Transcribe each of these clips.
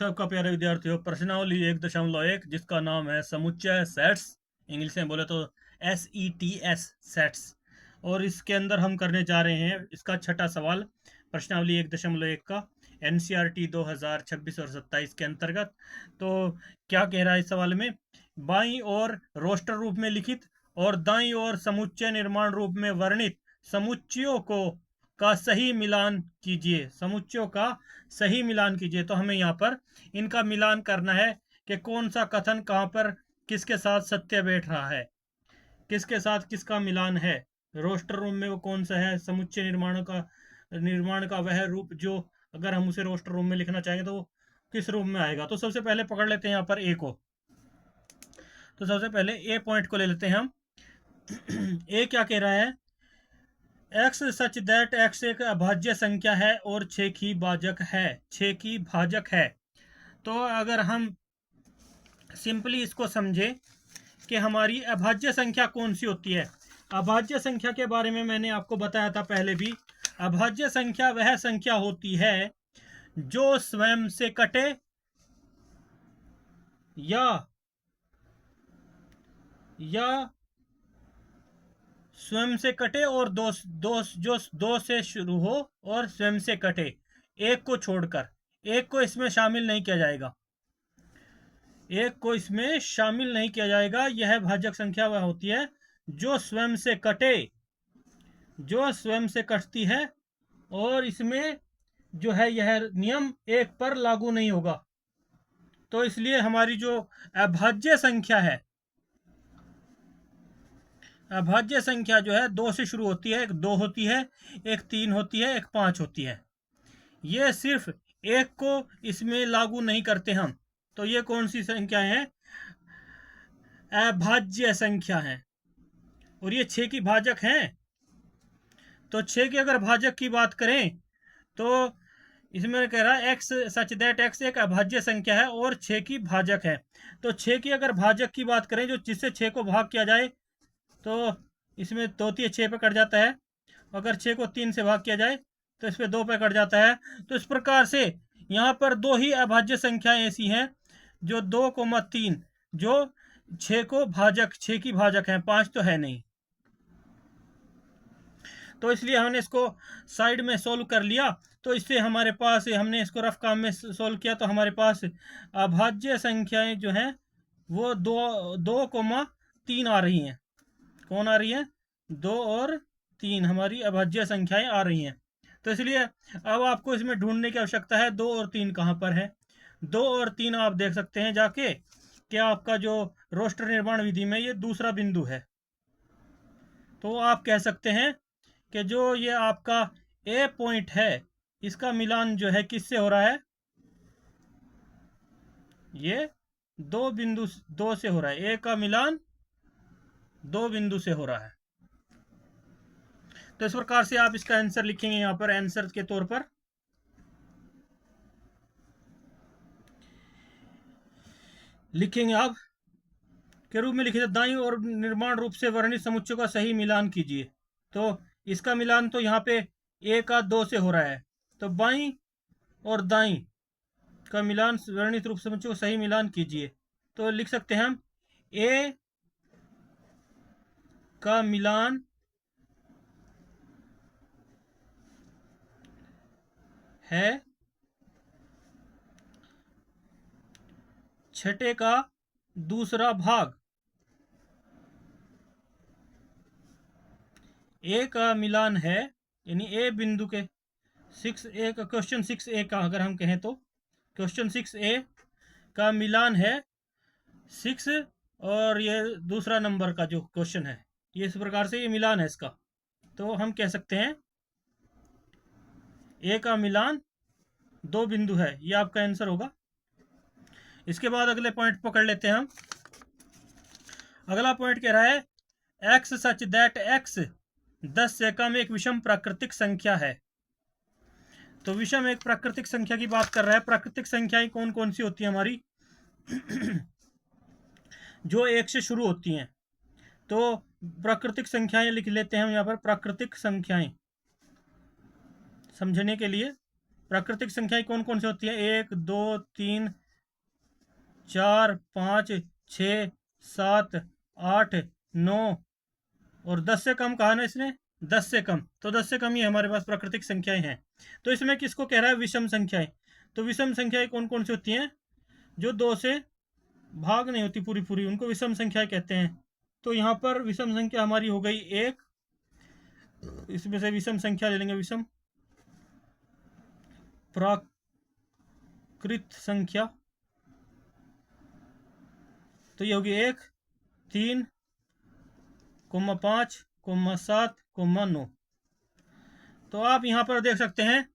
स्वागत है आपका प्यारे विद्यार्थियों। प्रश्नावली 1.1 जिसका नाम है समुच्चय सेट्स, इंग्लिश में बोले तो SETS सेट्स, और इसके अंदर हम करने जा रहे हैं इसका छठा सवाल प्रश्नावली 1.1 का NCERT 2026 और 27 के अंतर्गत। तो क्या कह रहा है इस सवाल में, बाईं ओर रोस्टर रूप में लिखित और दाईं ओर समुच्चय निर्माण रूप में वर्णित समुच्चयों का सही मिलान कीजिए। समुच्चयों का सही मिलान कीजिए, तो हमें यहाँ पर इनका मिलान करना है कि कौन सा कथन कहाँ पर किसके साथ सत्य बैठ रहा है, किसके साथ किसका मिलान है। रोस्टर रूम में वो कौन सा है, समुच्चय निर्माण का वह रूप जो अगर हम उसे रोस्टर रूम में लिखना चाहेंगे तो वो किस रूप में आएगा। तो सबसे पहले पकड़ लेते हैं यहाँ पर ए को। तो सबसे पहले ए पॉइंट को ले लेते हैं हम। ए क्या कह रहा है, एक्स सच दैट एक्स एक अभाज्य संख्या है और 6 की भाजक है। 6 की भाजक है। तो अगर हम सिंपली इसको समझे कि हमारी अभाज्य संख्या कौन सी होती है। अभाज्य संख्या के बारे में मैंने आपको बताया था पहले भी। अभाज्य संख्या वह संख्या होती है जो स्वयं से कटे या स्वयं से कटे और दो से शुरू हो और स्वयं से कटे, एक को छोड़कर। एक को इसमें शामिल नहीं किया जाएगा, एक को इसमें शामिल नहीं किया जाएगा। यह भाजक संख्या वह होती है जो स्वयं से कटे, जो स्वयं से कटती है, और इसमें जो है यह नियम एक पर लागू नहीं होगा। तो इसलिए हमारी जो अभाज्य संख्या है, अभाज्य संख्या जो है 2 से शुरू होती है। एक 2 होती है, एक 3 होती है, एक 5 होती है। ये सिर्फ एक को इसमें लागू नहीं करते हम। तो ये कौन सी संख्या है, अभाज्य संख्या है, और ये 6 की भाजक है। तो 6 की अगर भाजक की बात करें तो इसमें कह रहा है एक्स सच दैट एक्स एक अभाज्य संख्या है और 6 की भाजक है। तो 6 की अगर भाजक की बात करें, जो जिससे 6 को भाग किया जाए, तो इसमें 2 3 6 पे कट जाता है। अगर 6 को 3 से भाग किया जाए तो इस पे 2 पे कट जाता है। तो इस प्रकार से यहाँ पर 2 ही अभाज्य संख्याएं ऐसी हैं जो 2,3 जो 6 को भाजक, 6 की भाजक है, 5 तो है नहीं। तो इसलिए हमने इसको साइड में सोल्व कर लिया। तो इससे हमारे पास, हमने इसको रफ काम में सोल्व किया, तो हमारे पास अभाज्य संख्याएं जो हैं वो 2,3 आ रही हैं। कौन आ रही है, 2 और 3 हमारी अभाज्य संख्याएं आ रही हैं। तो इसलिए अब आपको इसमें ढूंढने की आवश्यकता है 2 और 3 कहाँ पर है। 2 और 3 आप देख सकते हैं जाके कि आपका जो रोस्टर निर्माण विधि में ये दूसरा बिंदु है। तो आप कह सकते हैं कि जो ये आपका ए पॉइंट है, इसका मिलान जो है किससे हो रहा है, ये 2 से हो रहा है। ए का मिलान 2 बिंदु से हो रहा है। तो इस प्रकार से आप इसका आंसर लिखेंगे यहां पर, आंसर के तौर पर लिखेंगे आप के रूप में लिखिए, दाईं और निर्माण रूप से वर्णित समुच्चयों का सही मिलान कीजिए। तो इसका मिलान तो यहाँ पे ए का 2 से हो रहा है, तो बाईं और दाईं का मिलान वर्णित रूप समुच्चयों का सही मिलान कीजिए। तो लिख सकते हैं हम ए का मिलान है छठे का दूसरा भाग। ए का मिलान है, यानी ए बिंदु के 6A का, क्वेश्चन 6A का अगर हम कहें तो क्वेश्चन 6A का मिलान है 6 और ये दूसरा नंबर का जो क्वेश्चन है, ये इस प्रकार से ये मिलान है इसका। तो हम कह सकते हैं ए का मिलान 2 बिंदु है, ये आपका आंसर होगा। इसके बाद अगले पॉइंट पकड़ लेते हैं हम। अगला पॉइंट कह रहा है एक्स सच दैट एक्स 10 से कम एक विषम प्राकृतिक संख्या है। तो विषम एक प्राकृतिक संख्या की बात कर रहा है। प्राकृतिक संख्याएं कौन कौन सी होती है हमारी, जो 1 से शुरू होती हैं। तो प्राकृतिक संख्याएं लिख लेते हैं हम यहाँ पर, प्राकृतिक संख्याएं समझने के लिए। प्राकृतिक संख्याएं कौन कौन सी होती है? 1 2 3 4 5 6 7 8 9 और 10 से कम कहा ना इसने, 10 से कम, तो 10 से कम ही हमारे पास प्राकृतिक संख्याएं हैं। तो इसमें किसको कह रहा है? विषम संख्याएं। तो विषम संख्याएं कौन कौन सी होती हैं? जो 2 से भाग नहीं होती पूरी पूरी, उनको विषम संख्याएं कहते हैं। तो यहाँ पर विषम संख्या हमारी हो गई 1, इसमें से विषम संख्या ले लेंगे, विषम प्राकृत संख्या, तो ये होगी 1 3 5 7 9। तो आप यहाँ पर देख सकते हैं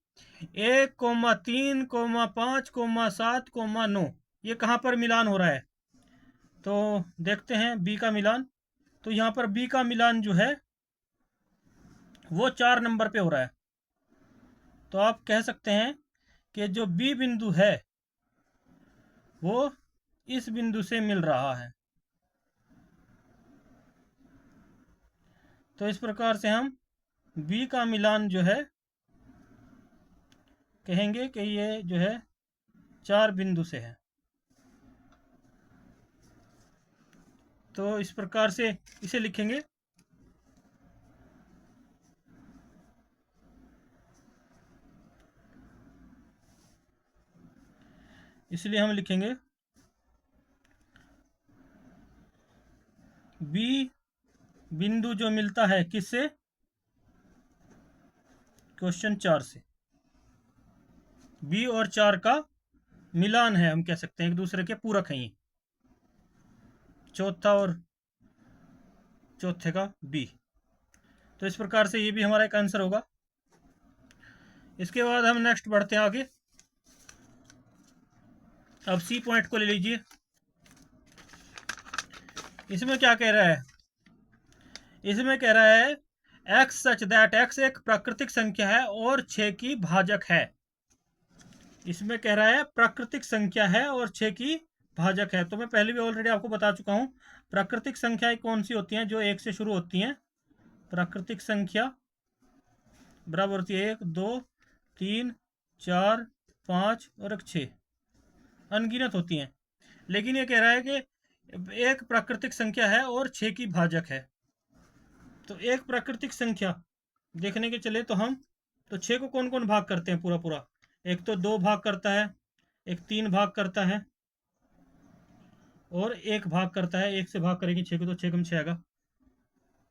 1 3 5 7 9, ये कहाँ पर मिलान हो रहा है? तो देखते हैं बी का मिलान। तो यहाँ पर बी का मिलान जो है वो 4 नंबर पे हो रहा है। तो आप कह सकते हैं कि जो बी बिंदु है वो इस बिंदु से मिल रहा है। तो इस प्रकार से हम बी का मिलान जो है कहेंगे कि ये जो है 4 बिंदु से है। तो इस प्रकार से इसे लिखेंगे। इसलिए हम लिखेंगे बी बिंदु जो मिलता है किससे? क्वेश्चन 4 से। बी और 4 का मिलान है, हम कह सकते हैं एक दूसरे के पूरक हैं ये, चौथा और चौथे का बी। तो इस प्रकार से ये भी हमारा एक आंसर होगा। इसके बाद हम नेक्स्ट बढ़ते हैं आगे। अब सी पॉइंट को ले लीजिए। इसमें क्या कह रहा है? इसमें कह रहा है x सच दैट x एक प्राकृतिक संख्या है और 6 की भाजक है। इसमें कह रहा है प्राकृतिक संख्या है और 6 की भाजक है। तो मैं पहले भी ऑलरेडी आपको बता चुका हूं प्राकृतिक संख्याएं कौन सी होती हैं, जो 1 से शुरू होती हैं। प्राकृतिक संख्या बराबर होती है 1 2 3 4 5 और 6, अनगिनत होती हैं। लेकिन ये कह रहा है कि एक प्राकृतिक संख्या है और 6 की भाजक है। तो एक प्राकृतिक संख्या देखने के चले तो हम तो 6 को कौन कौन भाग करते हैं पूरा पूरा? एक तो 2 भाग करता है, एक 3 भाग करता है और 1 भाग करता है। 1 से भाग करेंगे 6 को तो 6 कम 6 आएगा।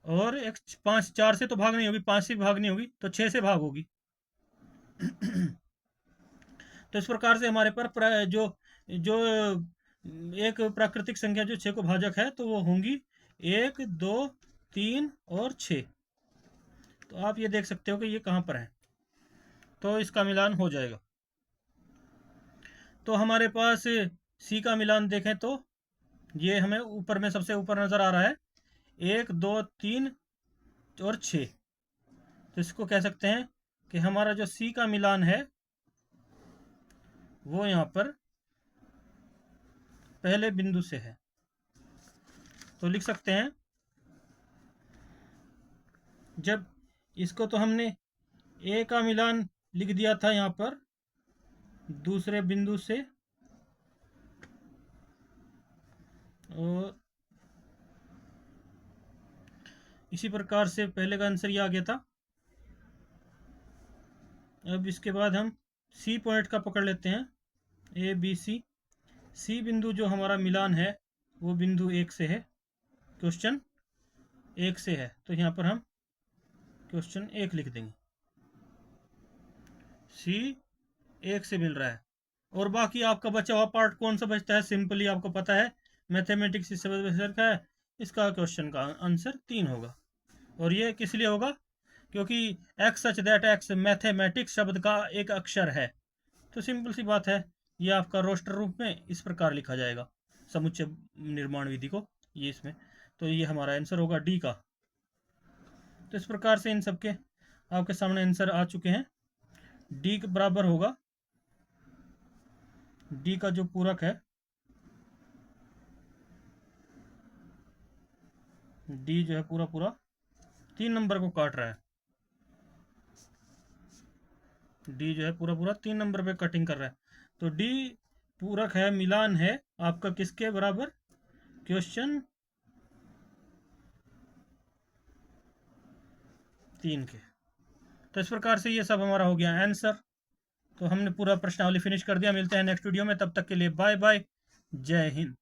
और एक 5, 4 से तो भाग नहीं होगी, 5 से भाग नहीं होगी, तो 6 से भाग होगी। तो इस प्रकार से हमारे पर जो जो एक प्राकृतिक संख्या जो 6 को भाजक है तो वो होंगी 1 2 3 और 6। तो आप ये देख सकते हो कि ये कहाँ पर है, तो इसका मिलान हो जाएगा। तो हमारे पास सी का मिलान देखें तो ये हमें ऊपर में सबसे ऊपर नजर आ रहा है 1 2 3 और 6। तो इसको कह सकते हैं कि हमारा जो सी का मिलान है वो यहाँ पर पहले बिंदु से है। तो लिख सकते हैं जब इसको तो हमने ए का मिलान लिख दिया था यहाँ पर दूसरे बिंदु से, और इसी प्रकार से पहले का आंसर ये आ गया था। अब इसके बाद हम सी पॉइंट का पकड़ लेते हैं, ए बी सी। सी बिंदु जो हमारा मिलान है वो बिंदु 1 से है, क्वेश्चन 1 से है। तो यहाँ पर हम क्वेश्चन 1 लिख देंगे। सी 1 से मिल रहा है। और बाकी आपका बचा हुआ पार्ट कौन सा बचता है? सिंपली आपको पता है मैथमेटिक्स इस का है, इसका क्वेश्चन का आंसर 3 होगा। और ये किस लिए होगा? क्योंकि x such that x mathematics शब्द का एक अक्षर है। तो सिंपल सी बात है, ये आपका रोस्टर रूप में इस प्रकार लिखा जाएगा समुच्चय निर्माण विधि को, ये इसमें। तो ये हमारा आंसर होगा डी का। तो इस प्रकार से इन सबके आपके सामने आंसर आ चुके हैं। डी के बराबर होगा, डी का जो पूरक है, डी जो है पूरा पूरा 3 नंबर को काट रहा है। डी जो है पूरा पूरा 3 नंबर पे कटिंग कर रहा है, तो डी पूरक है, मिलान है आपका किसके बराबर, क्वेश्चन 3 के। तो इस प्रकार से ये सब हमारा हो गया आंसर। तो हमने पूरा प्रश्नावली फिनिश कर दिया। मिलते हैं नेक्स्ट वीडियो में, तब तक के लिए बाय बाय, जय हिंद।